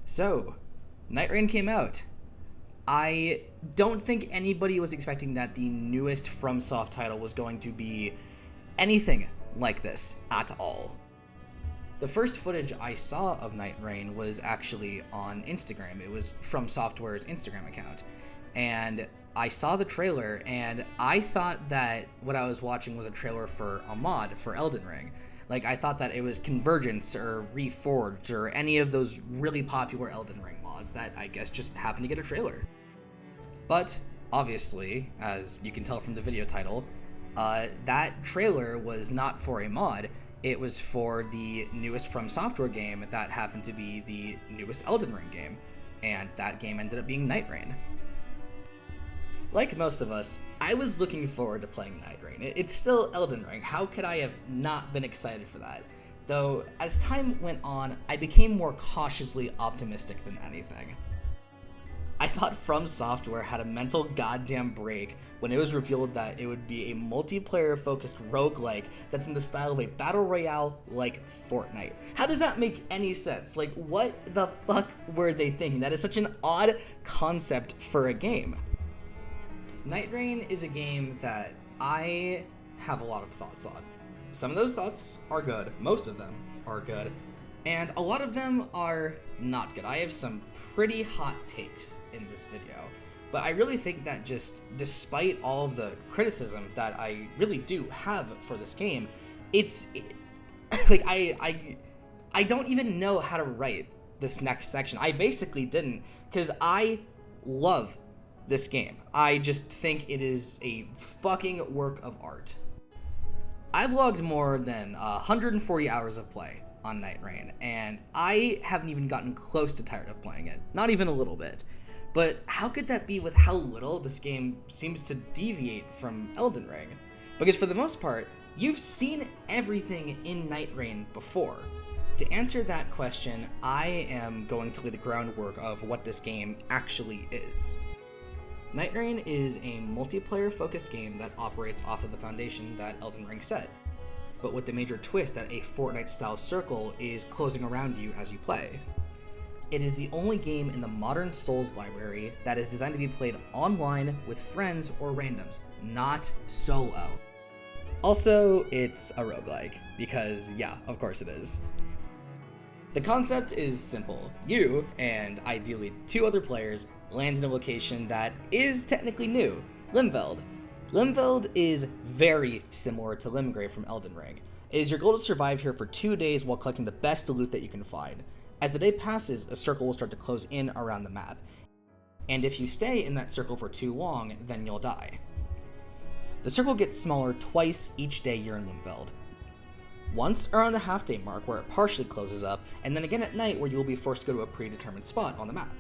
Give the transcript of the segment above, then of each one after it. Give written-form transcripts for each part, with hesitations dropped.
So, Nightreign came out. I don't think anybody was expecting that the newest FromSoft title was going to be anything like this at all. The first footage I saw of Nightreign was actually on Instagram. It was From Software's Instagram account. And I saw the trailer, and I thought that what I was watching was a trailer for a mod for Elden Ring. Like, I thought that it was Convergence or Reforged or any of those really popular Elden Ring mods that I guess just happened to get a trailer. But, obviously, as you can tell from the video title, that trailer was not for a mod. It was for the newest From Software game that happened to be the newest Elden Ring game, and that game ended up being Nightreign. Like most of us, I was looking forward to playing Nightreign. It's still Elden Ring. How could I have not been excited for that? Though, as time went on, I became more cautiously optimistic than anything. I thought From Software had a mental goddamn break when it was revealed that it would be a multiplayer-focused roguelike that's in the style of a battle royale like Fortnite. How does that make any sense? Like, what the fuck were they thinking? That is such an odd concept for a game. Nightreign is a game that I have a lot of thoughts on. Some of those thoughts are good, most of them are good, and a lot of them are not good. I have some pretty hot takes in this video, but I really think that just despite all of the criticism that I really do have for this game, like I don't even know how to write this next section. I basically didn't, because I love this game. I just think it is a fucking work of art. I've logged more than 140 hours of play on Nightreign, and I haven't even gotten close to tired of playing it. Not even a little bit. But how could that be with how little this game seems to deviate from Elden Ring? Because for the most part, you've seen everything in Nightreign before. To answer that question, I am going to lay the groundwork of what this game actually is. Nightreign is a multiplayer-focused game that operates off of the foundation that Elden Ring set, but with the major twist that a Fortnite-style circle is closing around you as you play. It is the only game in the modern Souls library that is designed to be played online with friends or randoms, not solo. Also, it's a roguelike, because yeah, of course it is. The concept is simple. You, and ideally 2 other players, land in a location that is technically new, Limveld. Limveld is very similar to Limgrave from Elden Ring. It is your goal to survive here for 2 days while collecting the best loot that you can find. As the day passes, a circle will start to close in around the map. And if you stay in that circle for too long, then you'll die. The circle gets smaller twice each day you're in Limveld. Once around the half-day mark where it partially closes up, and then again at night where you will be forced to go to a predetermined spot on the map.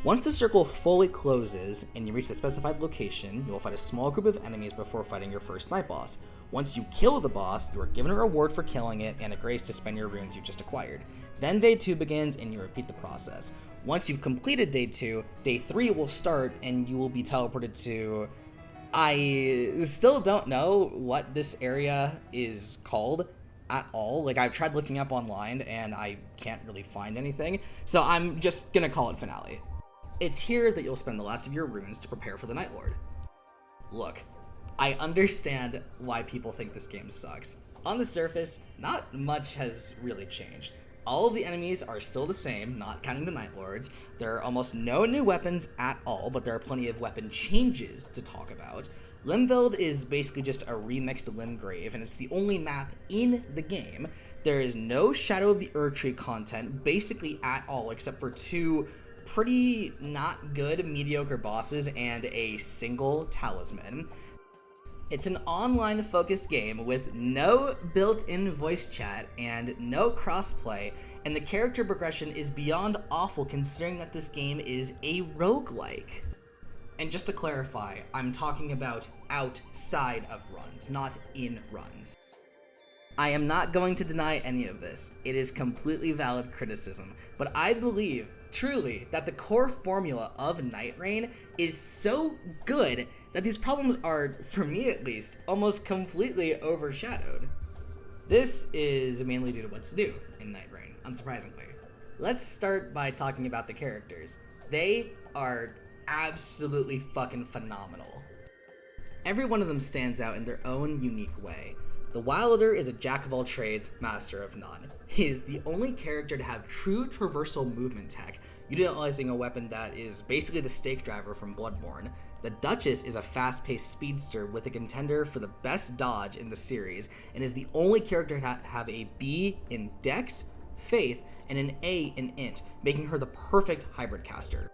Once the circle fully closes and you reach the specified location, you will fight a small group of enemies before fighting your first night boss. Once you kill the boss, you are given a reward for killing it and a grace to spend your runes you just acquired. Then day 2 begins and you repeat the process. Once you've completed day 2, day 3 will start and you will be teleported to... I still don't know what this area is called at all. Like, I've tried looking up online and I can't really find anything, so I'm just gonna call it Finale. It's here that you'll spend the last of your runes to prepare for the Night Lord. Look, I understand why people think this game sucks. On the surface, not much has really changed. All of the enemies are still the same, not counting the Night Lords. There are almost no new weapons at all, but there are plenty of weapon changes to talk about. Limveld is basically just a remixed Limgrave, and it's the only map in the game. There is no Shadow of the Erdtree content, basically at all, except for 2 pretty not good mediocre bosses and a single talisman. It's an online-focused game with no built-in voice chat and no crossplay, and the character progression is beyond awful considering that this game is a roguelike. And just to clarify, I'm talking about outside of runs, not in runs. I am not going to deny any of this. It is completely valid criticism, but I believe, truly, that the core formula of Nightreign is so good that these problems are, for me at least, almost completely overshadowed. This is mainly due to what's new in Nightreign, unsurprisingly. Let's start by talking about the characters. They are absolutely fucking phenomenal. Every one of them stands out in their own unique way. The Wilder is a jack of all trades, master of none. He is the only character to have true traversal movement tech, utilizing a weapon that is basically the stake driver from Bloodborne. The Duchess is a fast-paced speedster with a contender for the best dodge in the series, and is the only character to have a B in Dex, Faith, and an A in Int, making her the perfect hybrid caster.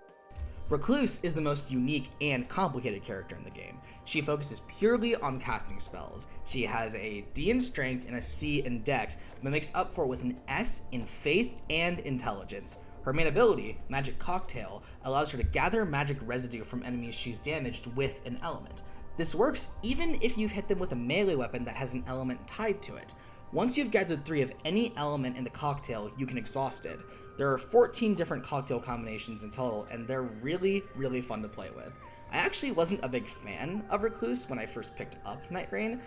Recluse is the most unique and complicated character in the game. She focuses purely on casting spells. She has a D in Strength and a C in Dex, but makes up for it with an S in Faith and Intelligence. Her main ability, Magic Cocktail, allows her to gather magic residue from enemies she's damaged with an element. This works even if you've hit them with a melee weapon that has an element tied to it. Once you've gathered 3 of any element in the cocktail, you can exhaust it. There are 14 different cocktail combinations in total, and they're really, really fun to play with. I actually wasn't a big fan of Recluse when I first picked up Nightreign,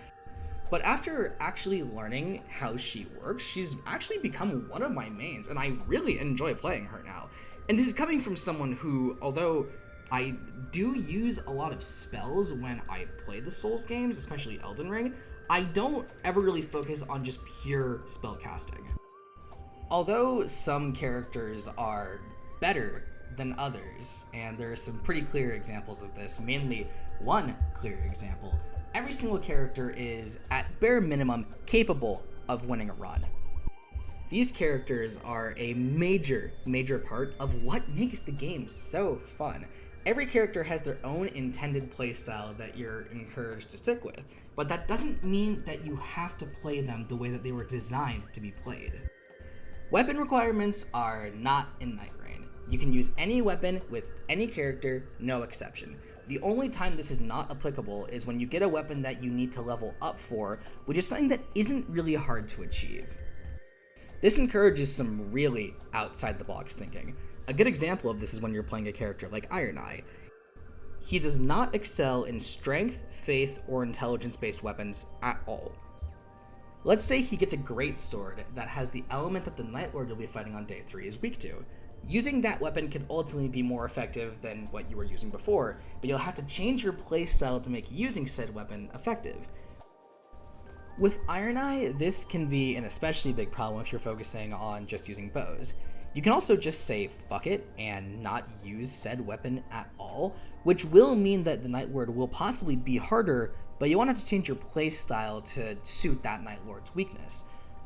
but after actually learning how she works, she's actually become one of my mains, and I really enjoy playing her now. And this is coming from someone who, although I do use a lot of spells when I play the Souls games, especially Elden Ring, I don't ever really focus on just pure spell casting. Although some characters are better than others, and there are some pretty clear examples of this, mainly one clear example, every single character is, at bare minimum, capable of winning a run. These characters are a major part of what makes the game so fun. Every character has their own intended playstyle that you're encouraged to stick with, but that doesn't mean that you have to play them the way that they were designed to be played. Weapon requirements are not in Nightreign. You can use any weapon with any character, no exception. The only time this is not applicable is when you get a weapon that you need to level up for, which is something that isn't really hard to achieve. This encourages some really outside-the-box thinking. A good example of this is when you're playing a character like Iron Eye. He does not excel in strength, faith, or intelligence-based weapons at all. Let's say he gets a great sword that has the element that the Night Lord you'll be fighting on day 3 is weak to. Using that weapon could ultimately be more effective than what you were using before, but you'll have to change your playstyle to make using said weapon effective. With Iron Eye, this can be an especially big problem if you're focusing on just using bows. You can also just say fuck it and not use said weapon at all, which will mean that the Night Lord will possibly be harder, but you won't have to change your playstyle to suit that Night Lord's weakness.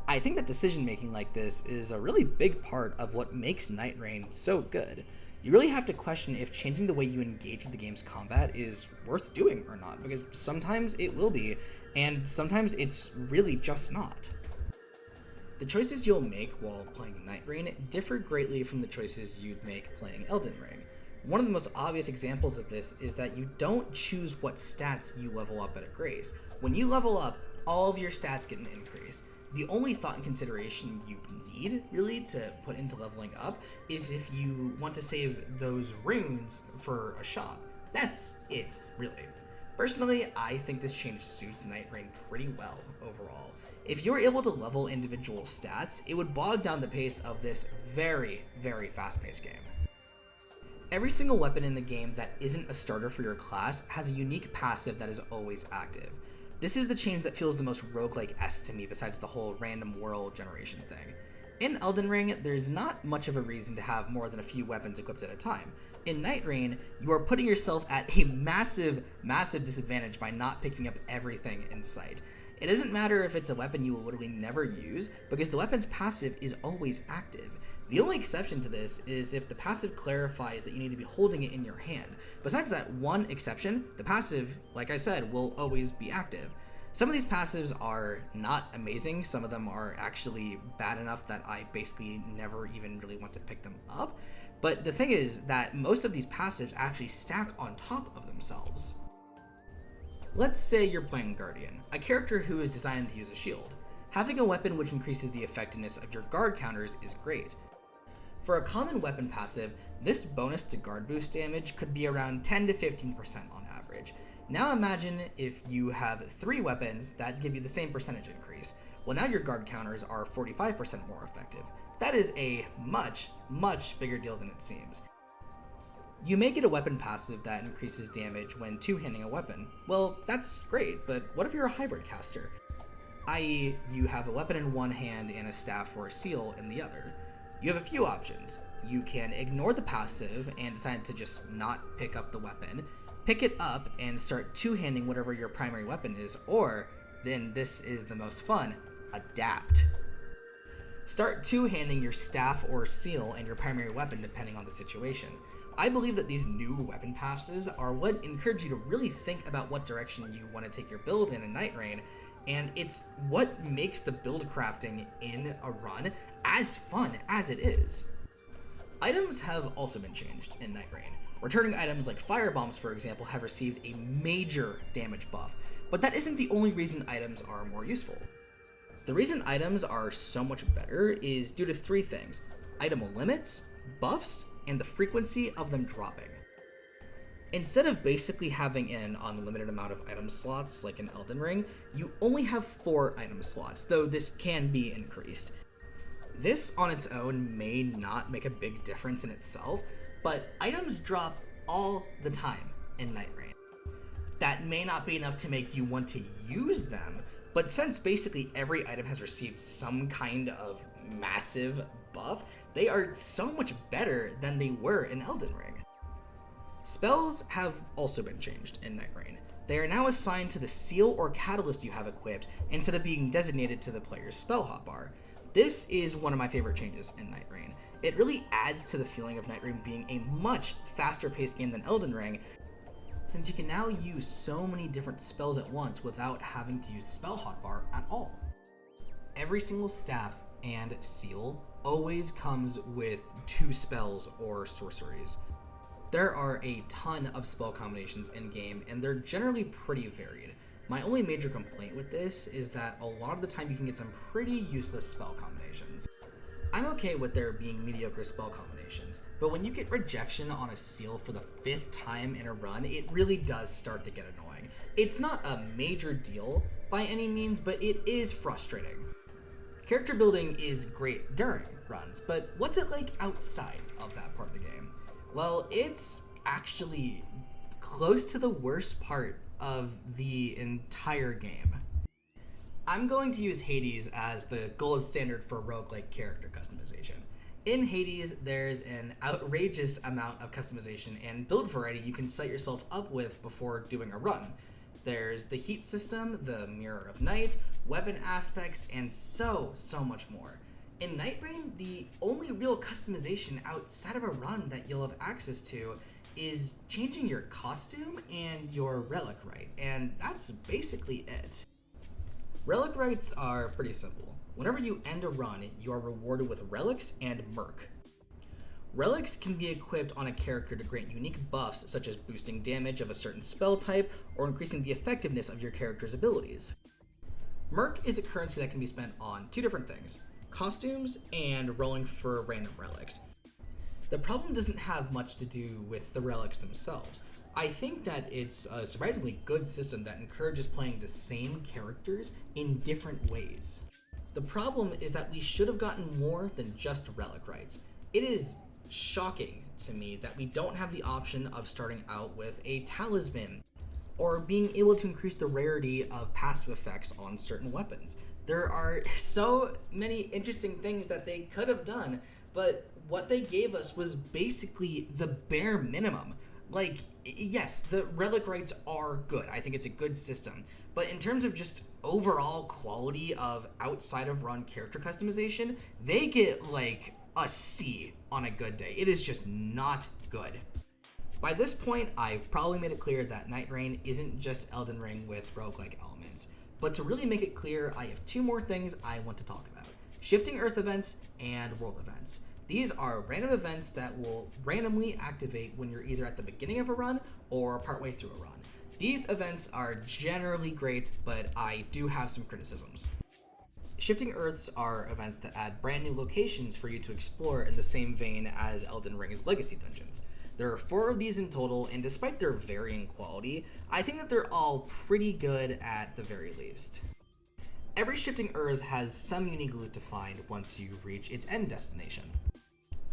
I think that decision making like this is a really big part of what makes Nightreign so good. You really have to question if changing the way you engage with the game's combat is worth doing or not, because sometimes it will be, and sometimes it's really just not. The choices you'll make while playing Nightreign differ greatly from the choices you'd make playing Elden Ring. One of the most obvious examples of this is that you don't choose what stats you level up at a grace. When you level up, all of your stats get an increase. The only thought and consideration you need, really, to put into leveling up is if you want to save those runes for a shop. That's it, really. Personally, I think this change suits Nightreign pretty well overall. If you were able to level individual stats, it would bog down the pace of this very, very fast-paced game. Every single weapon in the game that isn't a starter for your class has a unique passive that is always active. This is the change that feels the most roguelike-esque to me besides the whole random world generation thing. In Elden Ring, there's not much of a reason to have more than a few weapons equipped at a time. In Nightreign, you are putting yourself at a massive disadvantage by not picking up everything in sight. It doesn't matter if it's a weapon you will literally never use, because the weapon's passive is always active. The only exception to this is if the passive clarifies that you need to be holding it in your hand. Besides that one exception, the passive, like I said, will always be active. Some of these passives are not amazing, some of them are actually bad enough that I basically never even really want to pick them up, but the thing is that most of these passives actually stack on top of themselves. Let's say you're playing Guardian, a character who is designed to use a shield. Having a weapon which increases the effectiveness of your guard counters is great. For a common weapon passive, this bonus to guard boost damage could be around 10 to 15% on average. Now imagine if you have 3 weapons that give you the same percentage increase. Well, now your guard counters are 45% more effective. That is a much, much bigger deal than it seems. You may get a weapon passive that increases damage when two-handing a weapon. Well, that's great, but what if you're a hybrid caster? I.e., you have a weapon in one hand and a staff or a seal in the other. You have a few options. You can ignore the passive and decide to just not pick up the weapon, pick it up and start two-handing whatever your primary weapon is, or, then this is the most fun, adapt. Start two-handing your staff or seal and your primary weapon depending on the situation. I believe that these new weapon passes are what encourage you to really think about what direction you want to take your build in Nightreign, and it's what makes the build crafting in a run as fun as it is. Items have also been changed in Nightreign. Returning items like firebombs, for example, have received a major damage buff, but that isn't the only reason items are more useful. The reason items are so much better is due to three things: item limits, buffs, and the frequency of them dropping. Instead of basically having an unlimited amount of item slots like in Elden Ring, you only have 4 item slots, though this can be increased. This on its own may not make a big difference in itself, but items drop all the time in Nightreign. That may not be enough to make you want to use them, but since basically every item has received some kind of massive buff, they are so much better than they were in Elden Ring. Spells have also been changed in Nightreign. They are now assigned to the seal or catalyst you have equipped instead of being designated to the player's spell hotbar. This is one of my favorite changes in Nightreign. It really adds to the feeling of Nightreign being a much faster paced game than Elden Ring, since you can now use so many different spells at once without having to use the spell hotbar at all. Every single staff and seal always comes with 2 spells or sorceries. There are a ton of spell combinations in game, and they're generally pretty varied. My only major complaint with this is that a lot of the time you can get some pretty useless spell combinations. I'm okay with there being mediocre spell combinations, but when you get rejection on a seal for the 5th time in a run, it really does start to get annoying. It's not a major deal by any means, but it is frustrating. Character building is great during runs, but what's it like outside of that part of the game? Well, it's actually close to the worst part of the entire game. I'm going to use Hades as the gold standard for roguelike character customization. In Hades, there's an outrageous amount of customization and build variety you can set yourself up with before doing a run. There's the heat system, the Mirror of Night, weapon aspects, and so much more. In Nightreign, the only real customization outside of a run that you'll have access to is changing your costume and your relic right, and that's basically it. Relic rights are pretty simple. Whenever you end a run, you are rewarded with relics and merc. Relics can be equipped on a character to grant unique buffs such as boosting damage of a certain spell type or increasing the effectiveness of your character's abilities. Merc is a currency that can be spent on 2 different things: costumes and rolling for random relics. The problem doesn't have much to do with the relics themselves. I think that it's a surprisingly good system that encourages playing the same characters in different ways. The problem is that we should have gotten more than just relic rights. It is shocking to me that we don't have the option of starting out with a talisman or being able to increase the rarity of passive effects on certain weapons. There are so many interesting things that they could have done, but what they gave us was basically the bare minimum. Like, yes, the relic rights are good. I think it's a good system. But in terms of just overall quality of outside of run character customization, they get like a C on a good day. It is just not good. By this point, I've probably made it clear that Nightreign isn't just Elden Ring with roguelike elements. But to really make it clear, I have 2 more things I want to talk about: Shifting Earth events and world events. These are random events that will randomly activate when you're either at the beginning of a run or partway through a run. These events are generally great, but I do have some criticisms. Shifting Earths are events that add brand new locations for you to explore in the same vein as Elden Ring's Legacy dungeons. There are 4 of these in total, and despite their varying quality, I think that they're all pretty good at the very least. Every shifting earth has some unique loot to find once you reach its end destination.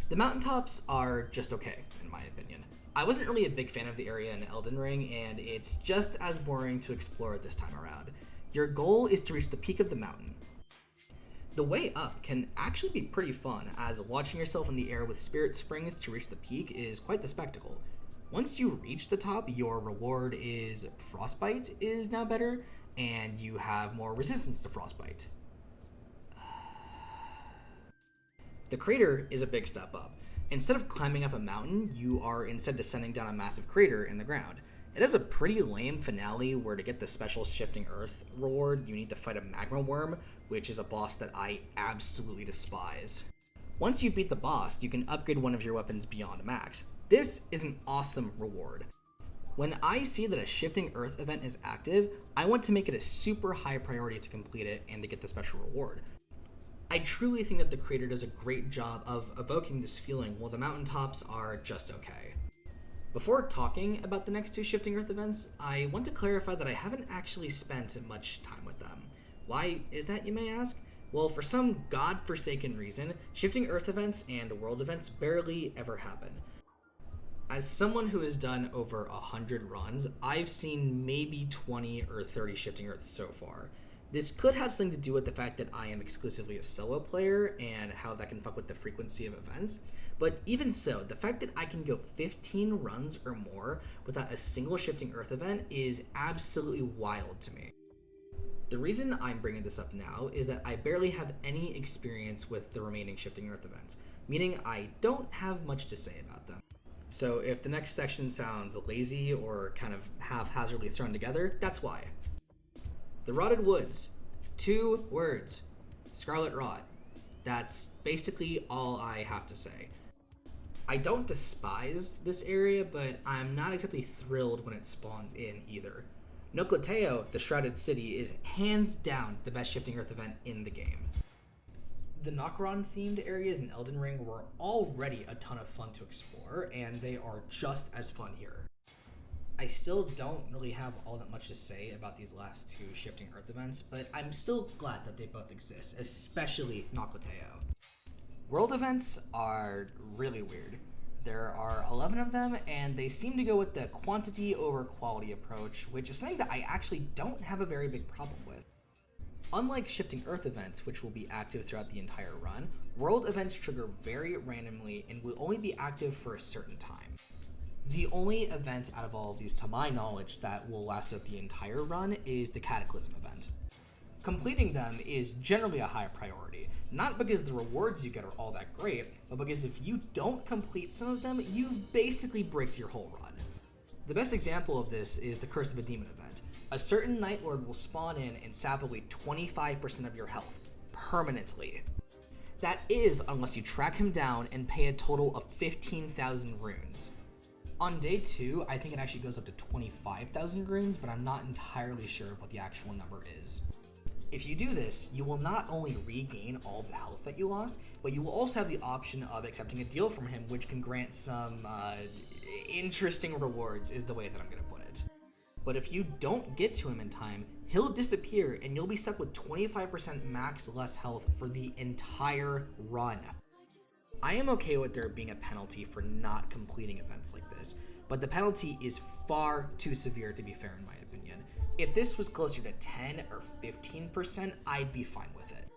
The mountaintops are just okay, in my opinion. I wasn't really a big fan of the area in Elden Ring, and it's just as boring to explore this time around. Your goal is to reach the peak of the mountain. The way up can actually be pretty fun, as watching yourself in the air with spirit springs to reach the peak is quite the spectacle. Once you reach the top, your reward is frostbite is now better, and you have more resistance to frostbite. The crater is a big step up. Instead of climbing up a mountain, you are instead descending down a massive crater in the ground. It has a pretty lame finale where to get the special shifting earth reward, you need to fight a magma worm, which is a boss that I absolutely despise. Once you beat the boss, you can upgrade one of your weapons beyond max. This is an awesome reward. When I see that a shifting earth event is active, I want to make it a super high priority to complete it and to get the special reward. I truly think that the creator does a great job of evoking this feeling while the mountaintops are just okay. Before talking about the next two shifting earth events, I want to clarify that I haven't actually spent much time with them. Why is that, you may ask? Well, for some godforsaken reason, shifting earth events and world events barely ever happen. As someone who has done over 100 runs, I've seen maybe 20 or 30 shifting earths so far. This could have something to do with the fact that I am exclusively a solo player and how that can fuck with the frequency of events, but even so, the fact that I can go 15 runs or more without a single shifting earth event is absolutely wild to me. The reason I'm bringing this up now is that I barely have any experience with the remaining shifting earth events, meaning I don't have much to say about them. So if the next section sounds lazy or kind of haphazardly thrown together, that's why. The Rotted Woods. 2 words. Scarlet Rot. That's basically all I have to say. I don't despise this area, but I'm not exactly thrilled when it spawns in either. Nocleteo, the Shrouded City, is hands down the best shifting earth event in the game. The Nocron themed areas in Elden Ring were already a ton of fun to explore, and they are just as fun here. I still don't really have all that much to say about these last two shifting earth events, but I'm still glad that they both exist, especially Nocleteo. World events are really weird. There are 11 of them, and they seem to go with the quantity over quality approach, which is something that I actually don't have a very big problem with. Unlike shifting earth events, which will be active throughout the entire run, world events trigger very randomly and will only be active for a certain time. The only event out of all of these, to my knowledge, that will last throughout the entire run is the Cataclysm event. Completing them is generally a high priority, not because the rewards you get are all that great, but because if you don't complete some of them, you've basically bricked your whole run. The best example of this is the Curse of a Demon event. A certain Night Lord will spawn in and sap away 25% of your health, permanently. That is unless you track him down and pay a total of 15,000 runes. On day 2, I think it actually goes up to 25,000 runes, but I'm not entirely sure what the actual number is. If you do this, you will not only regain all of the health that you lost, but you will also have the option of accepting a deal from him, which can grant some interesting rewards, is the way that I'm going to put it. But if you don't get to him in time, he'll disappear and you'll be stuck with 25% max less health for the entire run. I am okay with there being a penalty for not completing events like this, but the penalty is far too severe to be fair in my opinion. If this was closer to 10 or 15%, I'd be fine with it.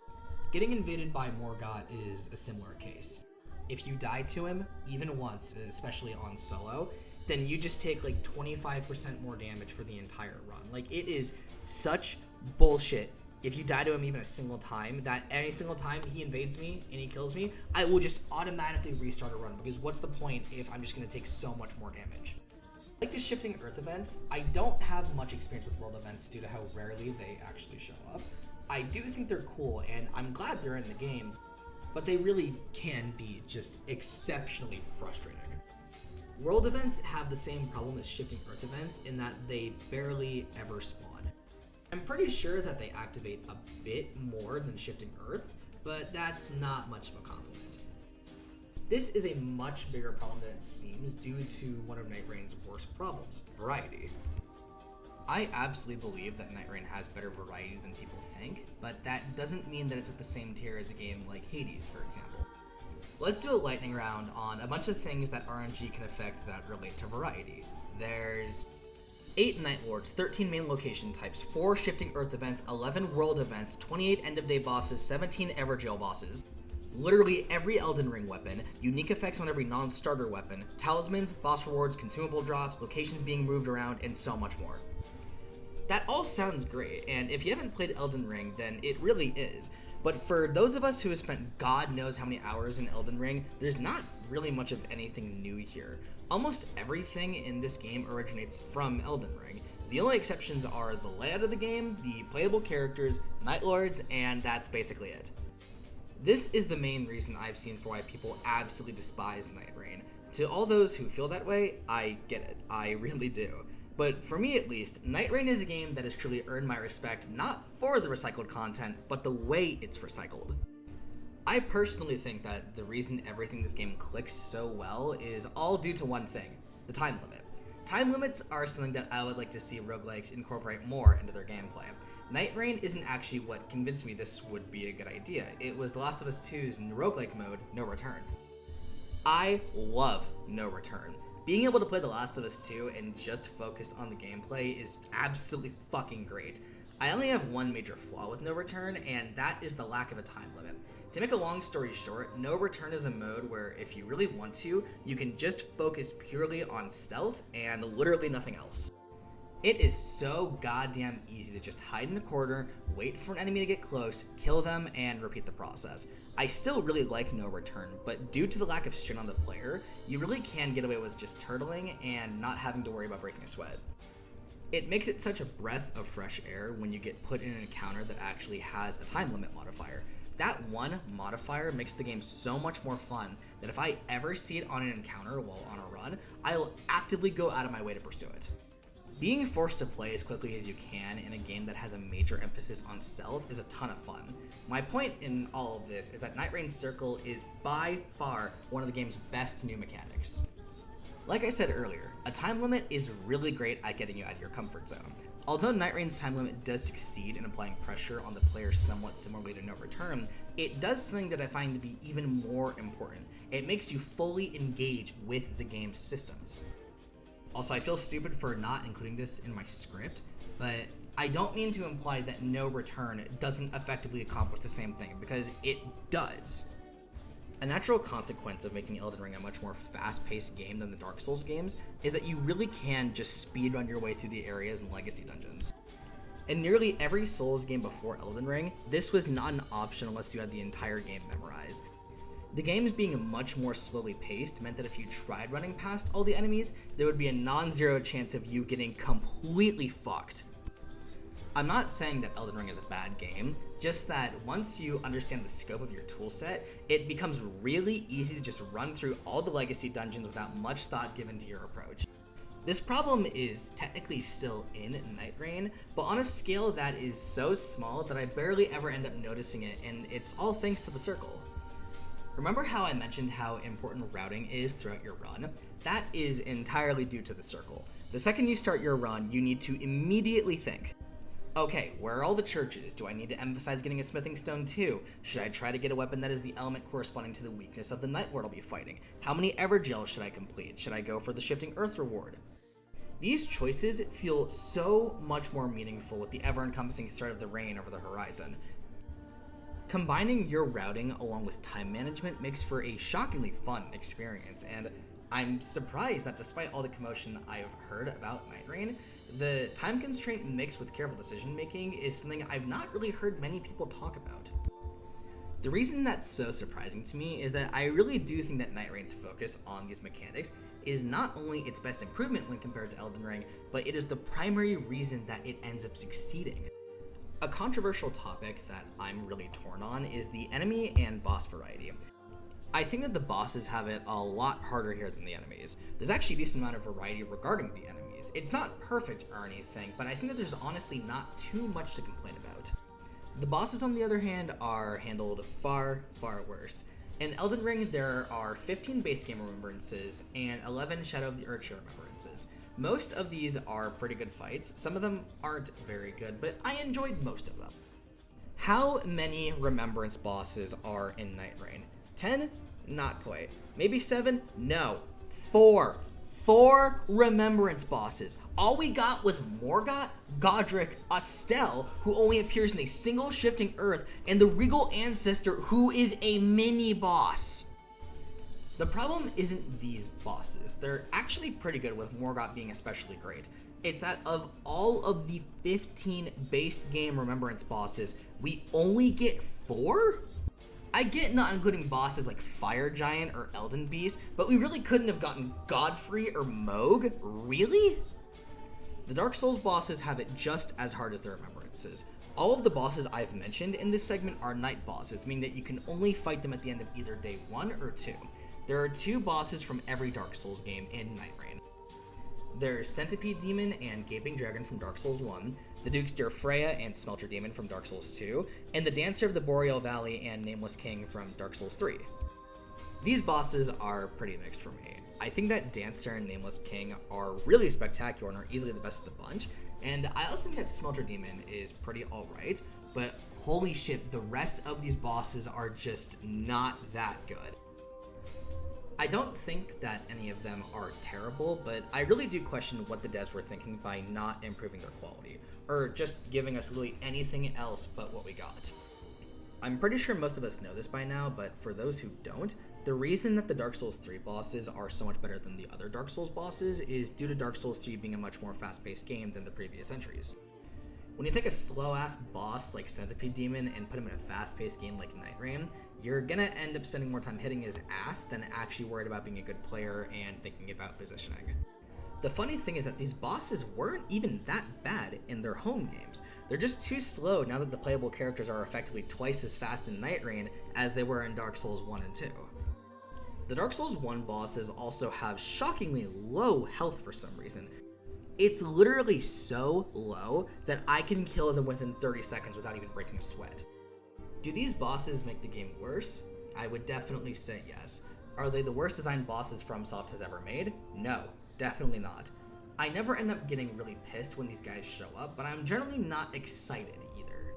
Getting invaded by Morgott is a similar case. If you die to him, even once, especially on solo, then you just take like 25% more damage for the entire run. Like, it is such bullshit. If you die to him even a single time, that any single time he invades me and he kills me, I will just automatically restart a run, because what's the point if I'm just going to take so much more damage? Like the shifting earth events, I don't have much experience with world events due to how rarely they actually show up. I do think they're cool, and I'm glad they're in the game, but they really can be just exceptionally frustrating. World events have the same problem as shifting earth events in that they barely ever spawn. I'm pretty sure that they activate a bit more than shifting earths, but that's not much of a compliment. This is a much bigger problem than it seems due to one of Nightrein's worst problems, variety. I absolutely believe that Nightreign has better variety than people think, but that doesn't mean that it's at the same tier as a game like Hades, for example. Let's do a lightning round on a bunch of things that RNG can affect that relate to variety. There's 8 Night Lords, 13 main location types, 4 Shifting Earth events, 11 world events, 28 end-of-day bosses, 17 Everjail bosses, literally every Elden Ring weapon, unique effects on every non-starter weapon, talismans, boss rewards, consumable drops, locations being moved around, and so much more. That all sounds great, and if you haven't played Elden Ring, then it really is. But for those of us who have spent God knows how many hours in Elden Ring, there's not really much of anything new here. Almost everything in this game originates from Elden Ring. The only exceptions are the layout of the game, the playable characters, Night Lords, and that's basically it. This is the main reason I've seen for why people absolutely despise Nightreign. To all those who feel that way, I get it. I really do. But for me at least, Nightreign is a game that has truly earned my respect not for the recycled content, but the way it's recycled. I personally think that the reason everything in this game clicks so well is all due to one thing, the time limit. Time limits are something that I would like to see roguelikes incorporate more into their gameplay. Nightreign isn't actually what convinced me this would be a good idea. It was The Last of Us 2's roguelike mode, No Return. I love No Return. Being able to play The Last of Us 2 and just focus on the gameplay is absolutely fucking great. I only have one major flaw with No Return, and that is the lack of a time limit. To make a long story short, No Return is a mode where if you really want to, you can just focus purely on stealth and literally nothing else. It is so goddamn easy to just hide in a corner, wait for an enemy to get close, kill them, and repeat the process. I still really like No Return, but due to the lack of strain on the player, you really can get away with just turtling and not having to worry about breaking a sweat. It makes it such a breath of fresh air when you get put in an encounter that actually has a time limit modifier. That one modifier makes the game so much more fun that if I ever see it on an encounter while on a run, I'll actively go out of my way to pursue it. Being forced to play as quickly as you can in a game that has a major emphasis on stealth is a ton of fun. My point in all of this is that Nightreign's Circle is by far one of the game's best new mechanics. Like I said earlier, a time limit is really great at getting you out of your comfort zone. Although Nightreign's time limit does succeed in applying pressure on the player somewhat similarly to No Return, it does something that I find to be even more important. It makes you fully engage with the game's systems. Also, I feel stupid for not including this in my script, but I don't mean to imply that No Return doesn't effectively accomplish the same thing, because it does. A natural consequence of making Elden Ring a much more fast-paced game than the Dark Souls games is that you really can just speedrun your way through the areas and legacy dungeons. In nearly every Souls game before Elden Ring, this was not an option unless you had the entire game memorized. The games being much more slowly paced meant that if you tried running past all the enemies, there would be a non-zero chance of you getting completely fucked. I'm not saying that Elden Ring is a bad game, just that once you understand the scope of your toolset, it becomes really easy to just run through all the legacy dungeons without much thought given to your approach. This problem is technically still in Nightreign, but on a scale that is so small that I barely ever end up noticing it, and it's all thanks to the circle. Remember how I mentioned how important routing is throughout your run? That is entirely due to the circle. The second you start your run, you need to immediately think, okay, where are all the churches? Do I need to emphasize getting a smithing stone too? Should I try to get a weapon that is the element corresponding to the weakness of the Night Lord I'll be fighting? How many Evergels should I complete? Should I go for the Shifting Earth reward? These choices feel so much more meaningful with the ever-encompassing threat of the rain over the horizon. Combining your routing along with time management makes for a shockingly fun experience, and I'm surprised that despite all the commotion I've heard about Nightreign, the time constraint mixed with careful decision making is something I've not really heard many people talk about. The reason that's so surprising to me is that I really do think that Nightrein's focus on these mechanics is not only its best improvement when compared to Elden Ring, but it is the primary reason that it ends up succeeding. A controversial topic that I'm really torn on is the enemy and boss variety. I think that the bosses have it a lot harder here than the enemies. There's actually a decent amount of variety regarding the enemies. It's not perfect or anything, but I think that there's honestly not too much to complain about. The bosses, on the other hand, are handled far, far worse. In Elden Ring, there are 15 base game remembrances and 11 Shadow of the Earthshare remembrances. Most of these are pretty good fights. Some of them aren't very good, but I enjoyed most of them. How many Remembrance bosses are in Nightreign? 10? Not quite. Maybe 7? No. 4. 4 Remembrance bosses. All we got was Morgott, Godric, Estelle, who only appears in a single shifting earth, and the Regal Ancestor, who is a mini-boss. The problem isn't these bosses. They're actually pretty good, with Morgott being especially great. It's that of all of the 15 base game Remembrance bosses, we only get 4? I get not including bosses like Fire Giant or Elden Beast, but we really couldn't have gotten Godfrey or Moog? Really? The Dark Souls bosses have it just as hard as the Remembrances. All of the bosses I've mentioned in this segment are night bosses, meaning that you can only fight them at the end of either day 1 or 2. There are 2 bosses from every Dark Souls game in Nightreign. There's Centipede Demon and Gaping Dragon from Dark Souls 1, the Duke's Dear Freya and Smelter Demon from Dark Souls 2, and the Dancer of the Boreal Valley and Nameless King from Dark Souls 3. These bosses are pretty mixed for me. I think that Dancer and Nameless King are really spectacular and are easily the best of the bunch, and I also think that Smelter Demon is pretty alright, but holy shit, the rest of these bosses are just not that good. I don't think that any of them are terrible, but I really do question what the devs were thinking by not improving their quality, or just giving us literally anything else but what we got. I'm pretty sure most of us know this by now, but for those who don't, the reason that the Dark Souls 3 bosses are so much better than the other Dark Souls bosses is due to Dark Souls 3 being a much more fast-paced game than the previous entries. When you take a slow-ass boss like Centipede Demon and put him in a fast-paced game like Nightreign, you're gonna end up spending more time hitting his ass than actually worried about being a good player and thinking about positioning. The funny thing is that these bosses weren't even that bad in their home games. They're just too slow now that the playable characters are effectively twice as fast in Nightreign as they were in Dark Souls 1 and 2. The Dark Souls 1 bosses also have shockingly low health for some reason. It's literally so low that I can kill them within 30 seconds without even breaking a sweat. Do these bosses make the game worse? I would definitely say yes. Are they the worst designed bosses FromSoft has ever made? No, definitely not. I never end up getting really pissed when these guys show up, but I'm generally not excited either.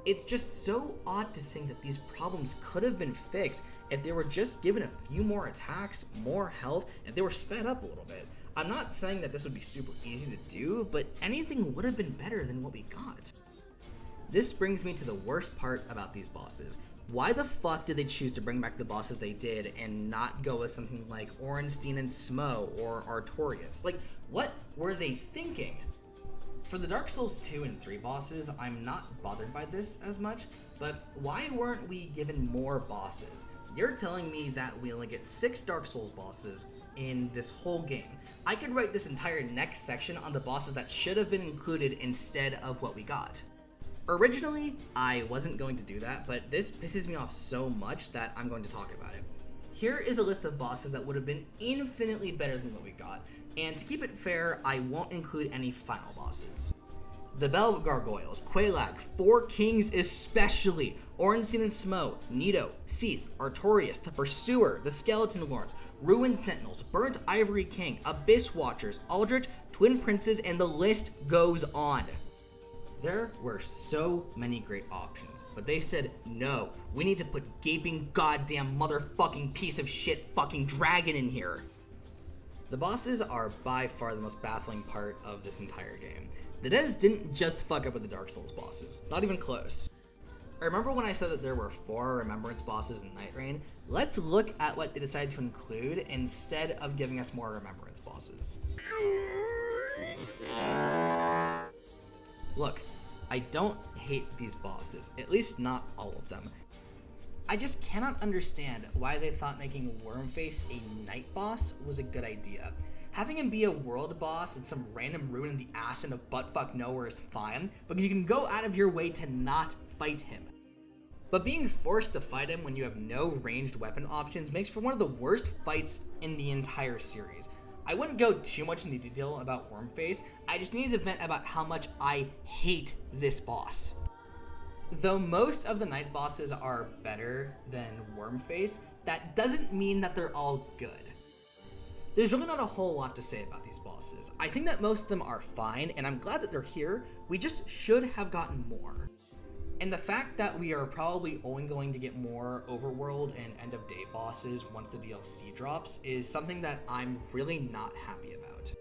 It's just so odd to think that these problems could have been fixed if they were just given a few more attacks, more health, if they were sped up a little bit. I'm not saying that this would be super easy to do, but anything would have been better than what we got. This brings me to the worst part about these bosses. Why the fuck did they choose to bring back the bosses they did and not go with something like Ornstein and Smo or Artorias? Like, what were they thinking? For the Dark Souls 2 and 3 bosses, I'm not bothered by this as much, but why weren't we given more bosses? You're telling me that we only get 6 Dark Souls bosses in this whole game. I could write this entire next section on the bosses that should have been included instead of what we got. Originally, I wasn't going to do that, but this pisses me off so much that I'm going to talk about it. Here is a list of bosses that would have been infinitely better than what we got, and to keep it fair, I won't include any final bosses. The Bell Gargoyles, Quelaag, 4 Kings especially, Ornstein and Smo, Nito, Seath, Artorias, the Pursuer, the Skeleton Lords, Ruined Sentinels, Burnt Ivory King, Abyss Watchers, Aldrich, Twin Princes, and the list goes on. There were so many great options, but they said, no, we need to put gaping goddamn motherfucking piece of shit fucking dragon in here. The bosses are by far the most baffling part of this entire game. The devs didn't just fuck up with the Dark Souls bosses, not even close. Remember when I said that there were 4 Remembrance bosses in Nightreign? Let's look at what they decided to include instead of giving us more Remembrance bosses. Look, I don't hate these bosses, at least not all of them. I just cannot understand why they thought making Wormface a night boss was a good idea. Having him be a world boss in some random ruin in the ass end of buttfuck nowhere is fine, because you can go out of your way to not fight him. But being forced to fight him when you have no ranged weapon options makes for one of the worst fights in the entire series. I wouldn't go too much into detail about Wormface, I just needed to vent about how much I hate this boss. Though most of the night bosses are better than Wormface, that doesn't mean that they're all good. There's really not a whole lot to say about these bosses. I think that most of them are fine, and I'm glad that they're here. We just should have gotten more. And the fact that we are probably only going to get more overworld and end of day bosses once the DLC drops is something that I'm really not happy about.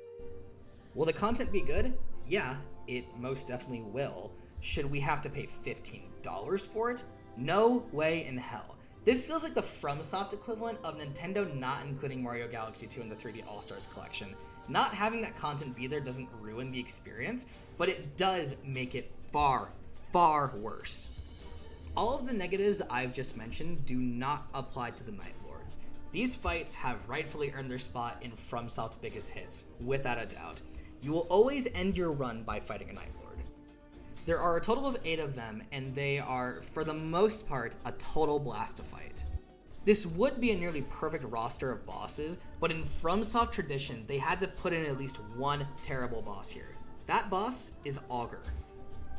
Will the content be good? Yeah, it most definitely will. Should we have to pay $15 for it? No way in hell. This feels like the FromSoft equivalent of Nintendo not including Mario Galaxy 2 in the 3D All-Stars collection. Not having that content be there doesn't ruin the experience, but it does make it far, far worse. All of the negatives I've just mentioned do not apply to the Night Lords. These fights have rightfully earned their spot in FromSoft's biggest hits, without a doubt. You will always end your run by fighting a Night Lord. There are a total of 8 of them, and they are, for the most part, a total blast to fight. This would be a nearly perfect roster of bosses, but in FromSoft tradition, they had to put in at least one terrible boss here. That boss is Augur.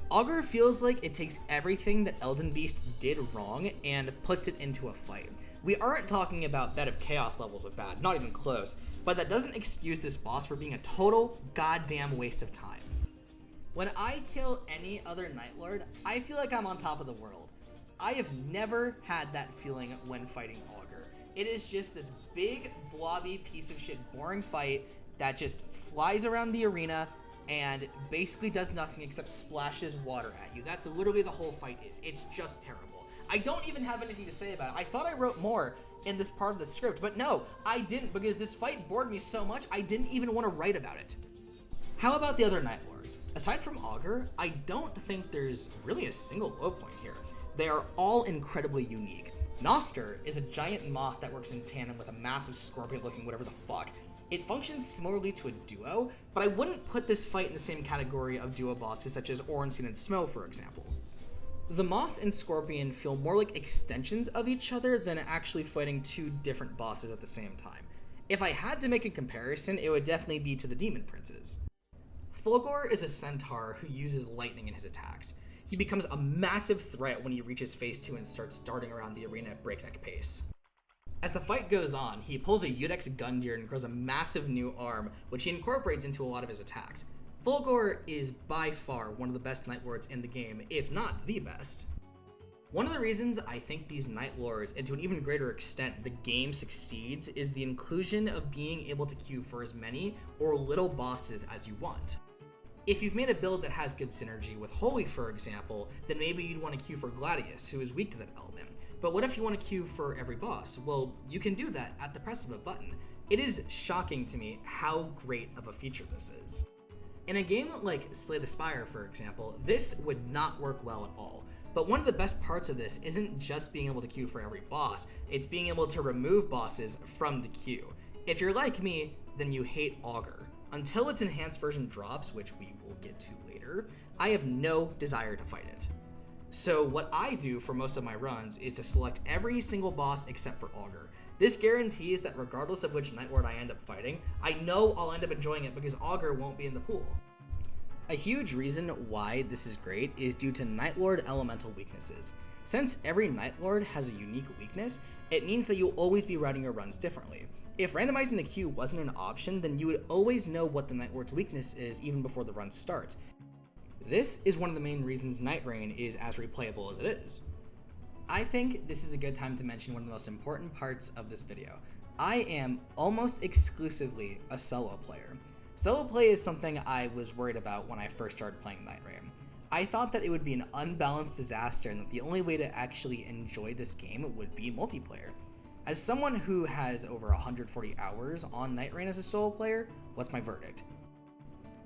Augur feels like it takes everything that Elden Beast did wrong and puts it into a fight. We aren't talking about Bed of Chaos levels of bad, not even close, but that doesn't excuse this boss for being a total goddamn waste of time. When I kill any other Night Lord, I feel like I'm on top of the world. I have never had that feeling when fighting Augur. It is just this big, blobby piece of shit boring fight that just flies around the arena and basically does nothing except splashes water at you. That's literally the whole fight is. It's just terrible. I don't even have anything to say about it. I thought I wrote more in this part of the script, but no, I didn't, because this fight bored me so much I didn't even want to write about it. How about the other Night Lords? Aside from Augur, I don't think there's really a single low point here. They are all incredibly unique. Noster is a giant moth that works in tandem with a massive scorpion looking whatever the fuck. It functions similarly to a duo, but I wouldn't put this fight in the same category of duo bosses such as Ornstein and Smough, for example. The moth and scorpion feel more like extensions of each other than actually fighting two different bosses at the same time. If I had to make a comparison, it would definitely be to the demon princes. Fulgor is a centaur who uses lightning in his attacks. He becomes a massive threat when he reaches phase 2 and starts darting around the arena at breakneck pace. As the fight goes on, he pulls a Udex Gundyr and grows a massive new arm, which he incorporates into a lot of his attacks. Fulgor is by far one of the best Night Lords in the game, if not the best. One of the reasons I think these Night Lords, and to an even greater extent the game succeeds, is the inclusion of being able to queue for as many or little bosses as you want. If you've made a build that has good synergy with Holy, for example, then maybe you'd want to queue for Gladius, who is weak to that element. But what if you want to queue for every boss? Well, you can do that at the press of a button. It is shocking to me how great of a feature this is. In a game like Slay the Spire, for example, this would not work well at all. But one of the best parts of this isn't just being able to queue for every boss, it's being able to remove bosses from the queue. If you're like me, then you hate Augur. Until its enhanced version drops, which we will get to later, I have no desire to fight it. So what I do for most of my runs is to select every single boss except for Augur. This guarantees that regardless of which Night Lord I end up fighting, I know I'll end up enjoying it because Augur won't be in the pool. A huge reason why this is great is due to Night Lord elemental weaknesses. Since every Night Lord has a unique weakness, it means that you'll always be routing your runs differently. If randomizing the queue wasn't an option, then you would always know what the Night Lord's weakness is even before the run starts. This is one of the main reasons Nightreign is as replayable as it is. I think this is a good time to mention one of the most important parts of this video. I am almost exclusively a solo player. Solo play is something I was worried about when I first started playing Nightreign. I thought that it would be an unbalanced disaster and that the only way to actually enjoy this game would be multiplayer. As someone who has over 140 hours on Nightreign as a solo player, what's my verdict?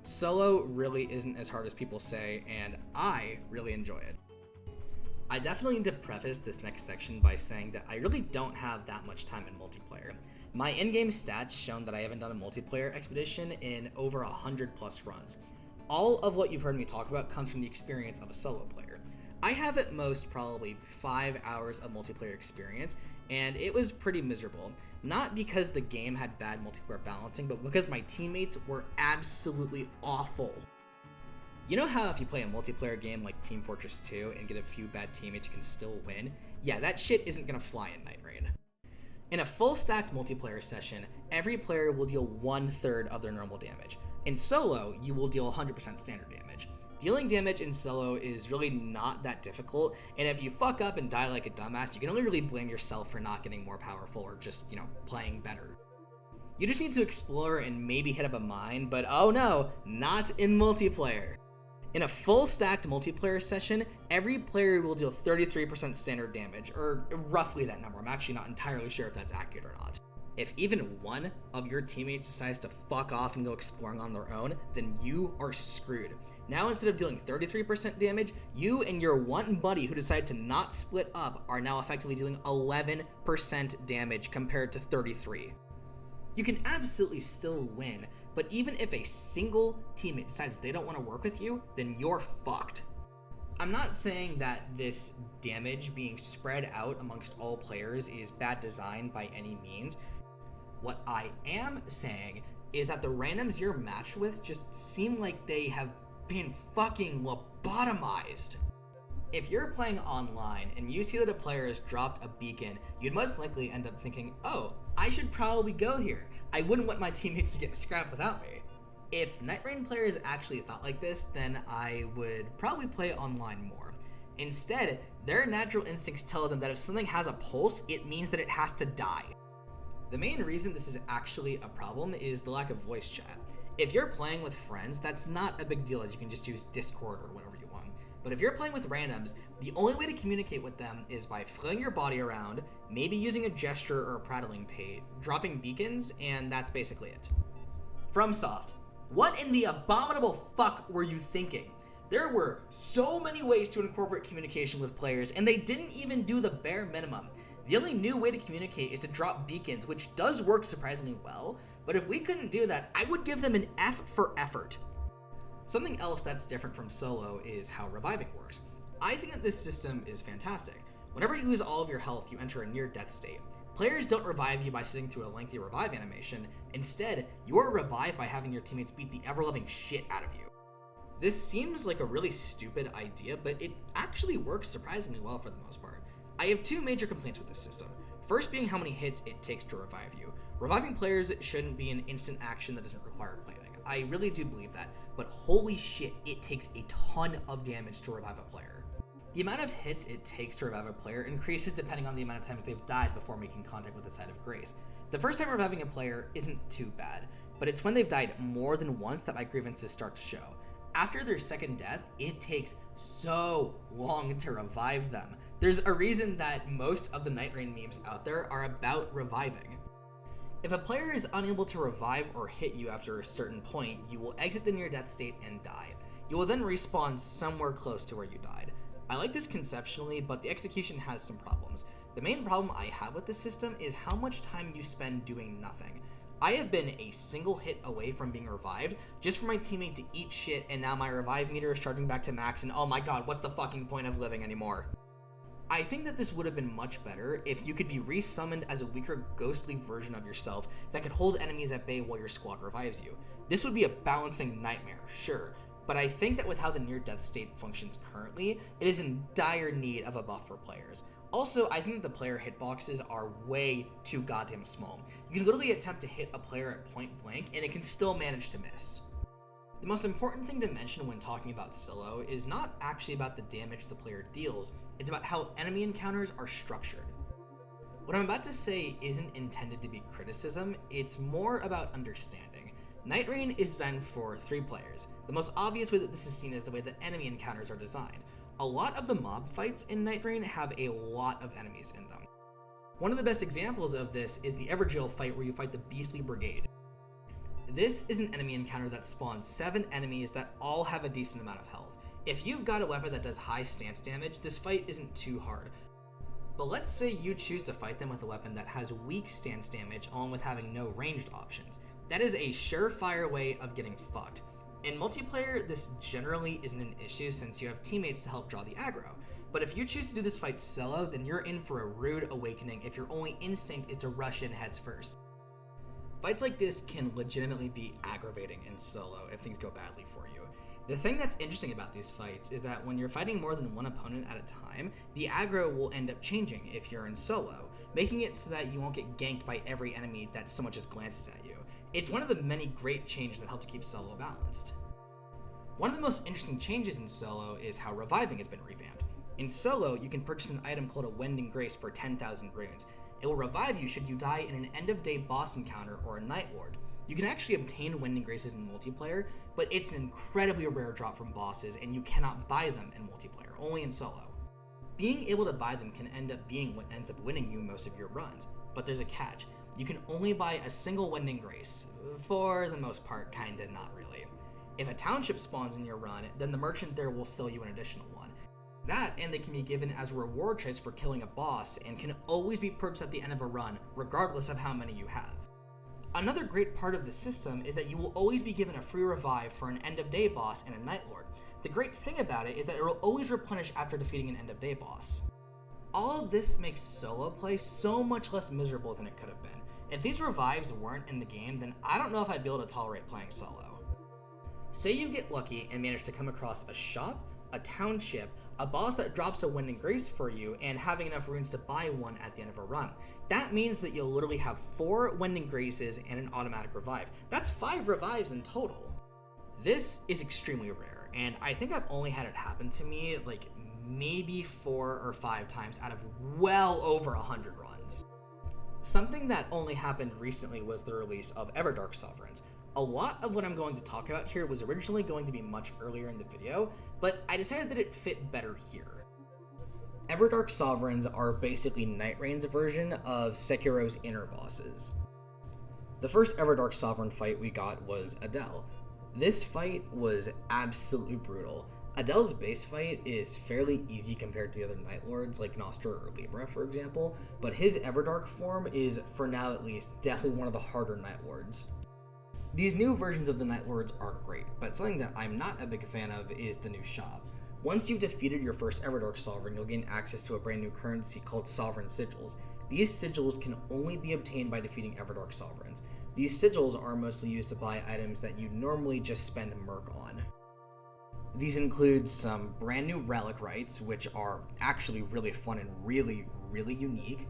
Solo really isn't as hard as people say, and I really enjoy it. I definitely need to preface this next section by saying that I really don't have that much time in multiplayer. My in-game stats shown that I haven't done a multiplayer expedition in over 100 plus runs. All of what you've heard me talk about comes from the experience of a solo player. I have at most probably 5 hours of multiplayer experience, and it was pretty miserable. Not because the game had bad multiplayer balancing, but because my teammates were absolutely awful. You know how if you play a multiplayer game like Team Fortress 2 and get a few bad teammates you can still win? Yeah, that shit isn't gonna fly in Nightreign. In a full stacked multiplayer session, every player will deal 1/3 of their normal damage. In solo, you will deal 100% standard damage. Dealing damage in solo is really not that difficult, and if you fuck up and die like a dumbass, you can only really blame yourself for not getting more powerful or just, playing better. You just need to explore and maybe hit up a mine, but oh no, not in multiplayer. In a full stacked multiplayer session, every player will deal 33% standard damage, or roughly that number. I'm actually not entirely sure if that's accurate or not. If even one of your teammates decides to fuck off and go exploring on their own, then you are screwed. Now instead of dealing 33% damage, you and your one buddy who decided to not split up are now effectively dealing 11% damage compared to 33%. You can absolutely still win, but even if a single teammate decides they don't want to work with you, then you're fucked. I'm not saying that this damage being spread out amongst all players is bad design by any means. What I am saying is that the randoms you're matched with just seem like they have been fucking lobotomized. If you're playing online and you see that a player has dropped a beacon, you'd most likely end up thinking, oh, I should probably go here. I wouldn't want my teammates to get scrapped without me. If Nightreign players actually thought like this, then I would probably play online more. Instead, their natural instincts tell them that if something has a pulse, it means that it has to die. The main reason this is actually a problem is the lack of voice chat. If you're playing with friends, that's not a big deal, as you can just use Discord or whatever you want. But if you're playing with randoms, the only way to communicate with them is by flailing your body around, maybe using a gesture or a prattling pate, dropping beacons, and that's basically it. FromSoft, what in the abominable fuck were you thinking? There were so many ways to incorporate communication with players, and they didn't even do the bare minimum. The only new way to communicate is to drop beacons, which does work surprisingly well, but if we couldn't do that, I would give them an F for effort. Something else that's different from solo is how reviving works. I think that this system is fantastic. Whenever you lose all of your health, you enter a near-death state. Players don't revive you by sitting through a lengthy revive animation. Instead, you are revived by having your teammates beat the ever-loving shit out of you. This seems like a really stupid idea, but it actually works surprisingly well for the most part. I have two major complaints with this system. First being how many hits it takes to revive you. Reviving players shouldn't be an instant action that doesn't require planning. I really do believe that, but holy shit, it takes a ton of damage to revive a player. The amount of hits it takes to revive a player increases depending on the amount of times they've died before making contact with the side of grace. The first time reviving a player isn't too bad, but it's when they've died more than once that my grievances start to show. After their second death, it takes so long to revive them. There's a reason that most of the Nightreign memes out there are about reviving. If a player is unable to revive or hit you after a certain point, you will exit the near-death state and die. You will then respawn somewhere close to where you died. I like this conceptually, but the execution has some problems. The main problem I have with this system is how much time you spend doing nothing. I have been a single hit away from being revived just for my teammate to eat shit, and now my revive meter is charging back to max, and oh my god, what's the fucking point of living anymore? I think that this would have been much better if you could be resummoned as a weaker, ghostly version of yourself that could hold enemies at bay while your squad revives you. This would be a balancing nightmare, sure, but I think that with how the near-death state functions currently, it is in dire need of a buff for players. Also, I think that the player hitboxes are way too goddamn small. You can literally attempt to hit a player at point blank, and it can still manage to miss. The most important thing to mention when talking about solo is not actually about the damage the player deals, it's about how enemy encounters are structured. What I'm about to say isn't intended to be criticism, it's more about understanding. Nightreign is designed for 3 players. The most obvious way that this is seen is the way that enemy encounters are designed. A lot of the mob fights in Nightreign have a lot of enemies in them. One of the best examples of this is the Everjail fight where you fight the Beastly Brigade. This is an enemy encounter that spawns 7 enemies that all have a decent amount of health. If you've got a weapon that does high stance damage, this fight isn't too hard. But let's say you choose to fight them with a weapon that has weak stance damage along with having no ranged options. That is a surefire way of getting fucked. In multiplayer, this generally isn't an issue since you have teammates to help draw the aggro. But if you choose to do this fight solo, then you're in for a rude awakening if your only instinct is to rush in heads first. Fights like this can legitimately be aggravating in solo if things go badly for you. The thing that's interesting about these fights is that when you're fighting more than one opponent at a time, the aggro will end up changing if you're in solo. making it so that you won't get ganked by every enemy that so much as glances at you. It's one of the many great changes that help to keep solo balanced. One of the most interesting changes in solo is how reviving has been revamped. In solo, you can purchase an item called a Wending Grace for 10,000 runes. It will revive you should you die in an end-of-day boss encounter or a Night Lord. You can actually obtain Wending Graces in multiplayer, but it's an incredibly rare drop from bosses and you cannot buy them in multiplayer, only in solo. Being able to buy them can end up being what ends up winning you most of your runs, but there's a catch. You can only buy a single Wending Grace, for the most part, kinda not really. If a township spawns in your run, then the merchant there will sell you an additional one. That, and they can be given as a reward choice for killing a boss, and can always be purchased at the end of a run, regardless of how many you have. Another great part of the system is that you will always be given a free revive for an end-of-day boss and a Night Lord. The great thing about it is that it will always replenish after defeating an end-of-day boss. All of this makes solo play so much less miserable than it could have been. If these revives weren't in the game, then I don't know if I'd be able to tolerate playing solo. Say you get lucky and manage to come across a shop, a township, a boss that drops a Wending Grace for you, and having enough runes to buy one at the end of a run. That means that you'll literally have 4 Wending Graces and an automatic revive. That's 5 revives in total. This is extremely rare, and I think I've only had it happen to me like maybe 4 or 5 times out of well over 100 runs. Something that only happened recently was the release of Everdark Sovereigns. A lot of what I'm going to talk about here was originally going to be much earlier in the video, but I decided that it fit better here. Everdark Sovereigns are basically Nightrein's version of Sekiro's inner bosses. The first Everdark Sovereign fight we got was Adele. This fight was absolutely brutal. Adele's base fight is fairly easy compared to the other Night Lords like Nostra or Libra, for example, but his Everdark form is, for now at least, definitely one of the harder Night Lords. These new versions of the Night Lords are great, but something that I'm not a big fan of is the new shop. Once you've defeated your first Everdark Sovereign, you'll gain access to a brand new currency called Sovereign Sigils. These sigils can only be obtained by defeating Everdark Sovereigns. These sigils are mostly used to buy items that you normally just spend Merc on. These include some brand new relic rights, which are actually really fun and really unique.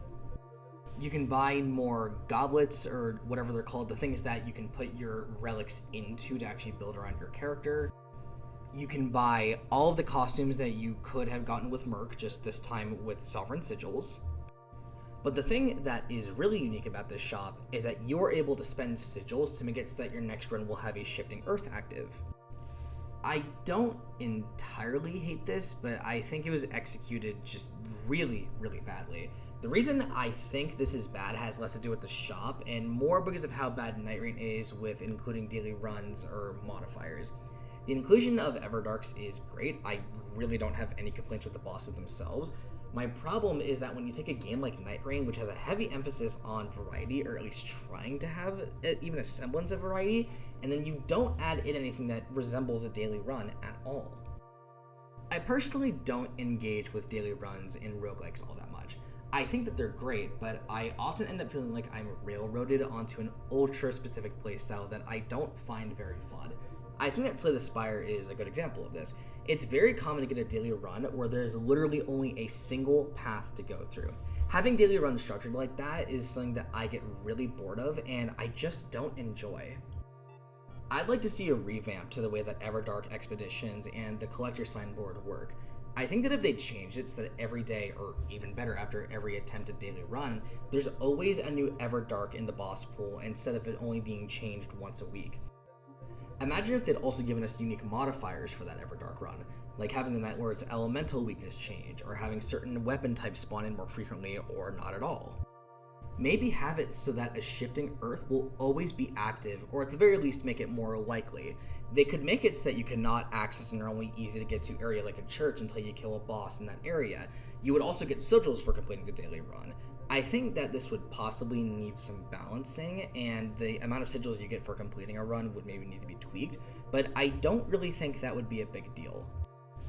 You can buy more goblets, or whatever they're called, the things that you can put your relics into to actually build around your character. You can buy all of the costumes that you could have gotten with Merc, just this time with Sovereign Sigils. But the thing that is really unique about this shop is that you're able to spend sigils to make it so that your next run will have a Shifting Earth active. I don't entirely hate this, but I think it was executed just really badly. The reason I think this is bad has less to do with the shop, and more because of how bad Nightreign is with including daily runs or modifiers. The inclusion of Everdarks is great. I really don't have any complaints with the bosses themselves. My problem is that when you take a game like Nightreign, which has a heavy emphasis on variety, or at least trying to have even a semblance of variety, and then you don't add in anything that resembles a daily run at all. I personally don't engage with daily runs in roguelikes all that much. I think that they're great, but I often end up feeling like I'm railroaded onto an ultra-specific playstyle that I don't find very fun. I think that Slay the Spire is a good example of this. It's very common to get a daily run where there's literally only a single path to go through. Having daily runs structured like that is something that I get really bored of, and I just don't enjoy. I'd like to see a revamp to the way that Everdark Expeditions and the Collector Signboard work. I think that if they changed it so that every day, or even better after every attempted daily run, there's always a new Everdark in the boss pool instead of it only being changed once a week. Imagine if they'd also given us unique modifiers for that Everdark run, like having the Night Lord's elemental weakness change, or having certain weapon types spawn in more frequently, or not at all. Maybe have it so that a Shifting Earth will always be active, or at the very least make it more likely. They could make it so that you cannot access a normally easy to get to area like a church until you kill a boss in that area. You would also get sigils for completing the daily run. I think that this would possibly need some balancing, and the amount of sigils you get for completing a run would maybe need to be tweaked, but I don't really think that would be a big deal.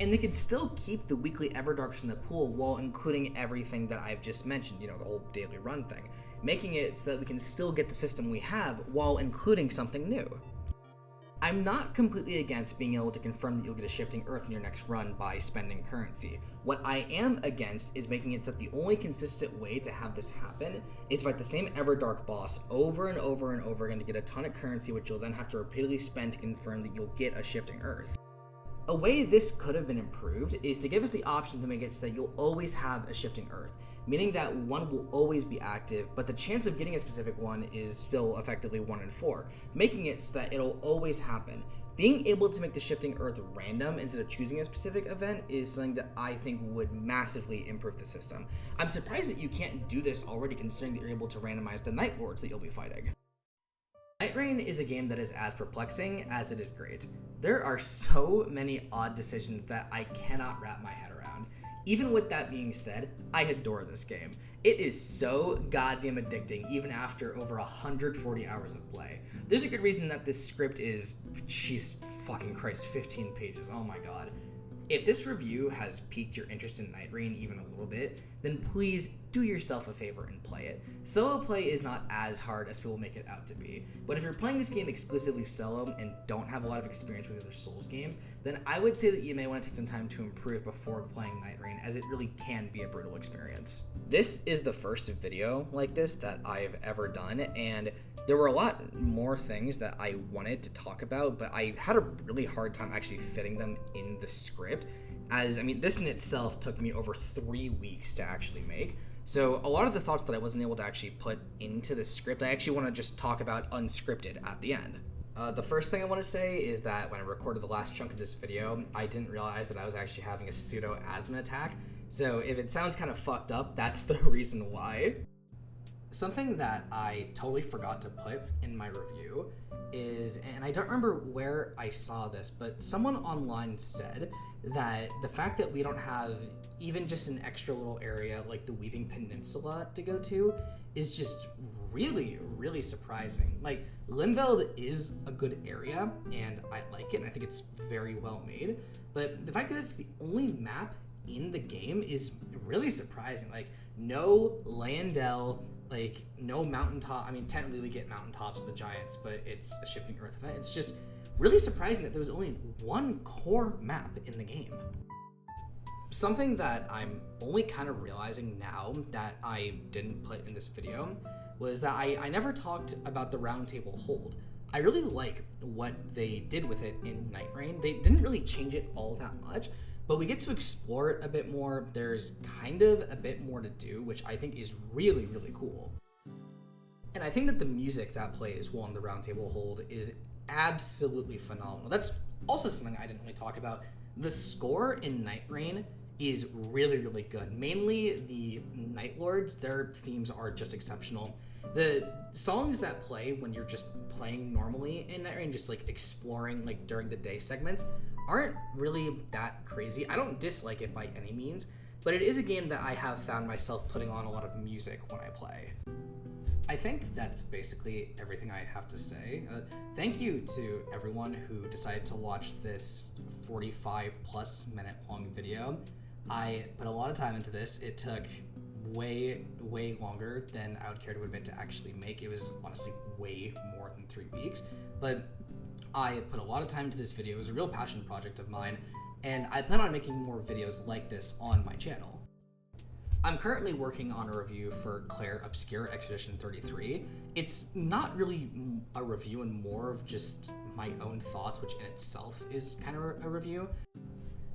And they could still keep the weekly Everdarks in the pool while including everything that I've just mentioned, the whole daily run thing, making it so that we can still get the system we have while including something new. I'm not completely against being able to confirm that you'll get a shifting earth in your next run by spending currency. What I am against is making it so that the only consistent way to have this happen is to fight the same Everdark boss over and over and over again to get a ton of currency, which you'll then have to repeatedly spend to confirm that you'll get a shifting earth. A way this could have been improved is to give us the option to make it so that you'll always have a shifting earth, meaning that one will always be active, but the chance of getting a specific one is still effectively 1 in 4, making it so that it'll always happen. Being able to make the shifting earth random instead of choosing a specific event is something that I think would massively improve the system. I'm surprised that you can't do this already, considering that you're able to randomize the Night Lords that you'll be fighting. Nightreign is a game that is as perplexing as it is great. There are so many odd decisions that I cannot wrap my head around. Even with that being said, I adore this game. It is so goddamn addicting even after over 140 hours of play. There's a good reason that this script is, jeez fucking Christ, 15 pages, oh my god. If this review has piqued your interest in Nightreign even a little bit, then please do yourself a favor and play it. Solo play is not as hard as people make it out to be, but if you're playing this game exclusively solo and don't have a lot of experience with other Souls games, then I would say that you may want to take some time to improve before playing Nightreign, as it really can be a brutal experience. This is the first video like this that I've ever done, and there were a lot more things that I wanted to talk about, but I had a really hard time actually fitting them in the script, as, I mean, this in itself took me over 3 weeks to actually make. So a lot of the thoughts that I wasn't able to actually put into the script, I actually want to just talk about unscripted at the end. The first thing I want to say is that when I recorded the last chunk of this video, I didn't realize that I was actually having a pseudo asthma attack. So if it sounds kind of fucked up, that's the reason why. Something that I totally forgot to put in my review is, and I don't remember where I saw this, but someone online said that the fact that we don't have even just an extra little area like the Weeping Peninsula to go to is just really, really surprising. Like, Limveld is a good area, and I like it, and I think it's very well made, but the fact that it's the only map in the game is really surprising. Like, no Landell, like, no mountaintop. I mean, technically we get mountaintops of the giants, but it's a shifting earth event. It's just really surprising that there was only one core map in the game. Something that I'm only kind of realizing now that I didn't put in this video was that I never talked about the round table hold. I really like what they did with it in Nightreign. They didn't really change it all that much, but we get to explore it a bit more. There's kind of a bit more to do, which I think is really, really cool. And I think that the music that plays while on the round table hold is absolutely phenomenal. That's also something I didn't really talk about. The score in Nightreign is really, really good. Mainly the Night Lords, their themes are just exceptional. The songs that play when you're just playing normally in Nightreign, just like exploring like during the day segments, aren't really that crazy. I don't dislike it by any means, but it is a game that I have found myself putting on a lot of music when I play. I think that's basically everything I have to say. Thank you to everyone who decided to watch this 45+ minute long video. I put a lot of time into this. It took way longer than I would care to admit to actually make. It was honestly way more than 3 weeks, but I put a lot of time into this video. It was a real passion project of mine, and I plan on making more videos like this on my channel. I'm currently working on a review for Claire Obscure Expedition 33. It's not really a review and more of just my own thoughts, which in itself is kind of a review.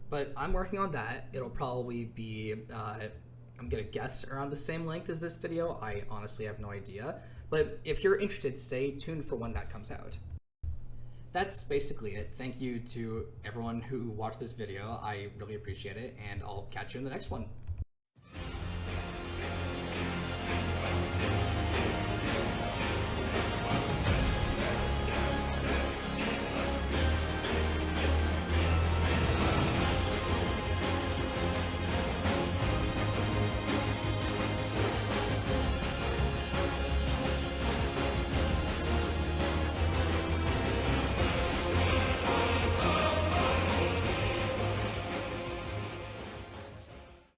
But I'm working on that. It'll probably be, I'm gonna guess around the same length as this video. I honestly have no idea. But if you're interested, stay tuned for when that comes out. That's basically it. Thank you to everyone who watched this video. I really appreciate it, and I'll catch you in the next one.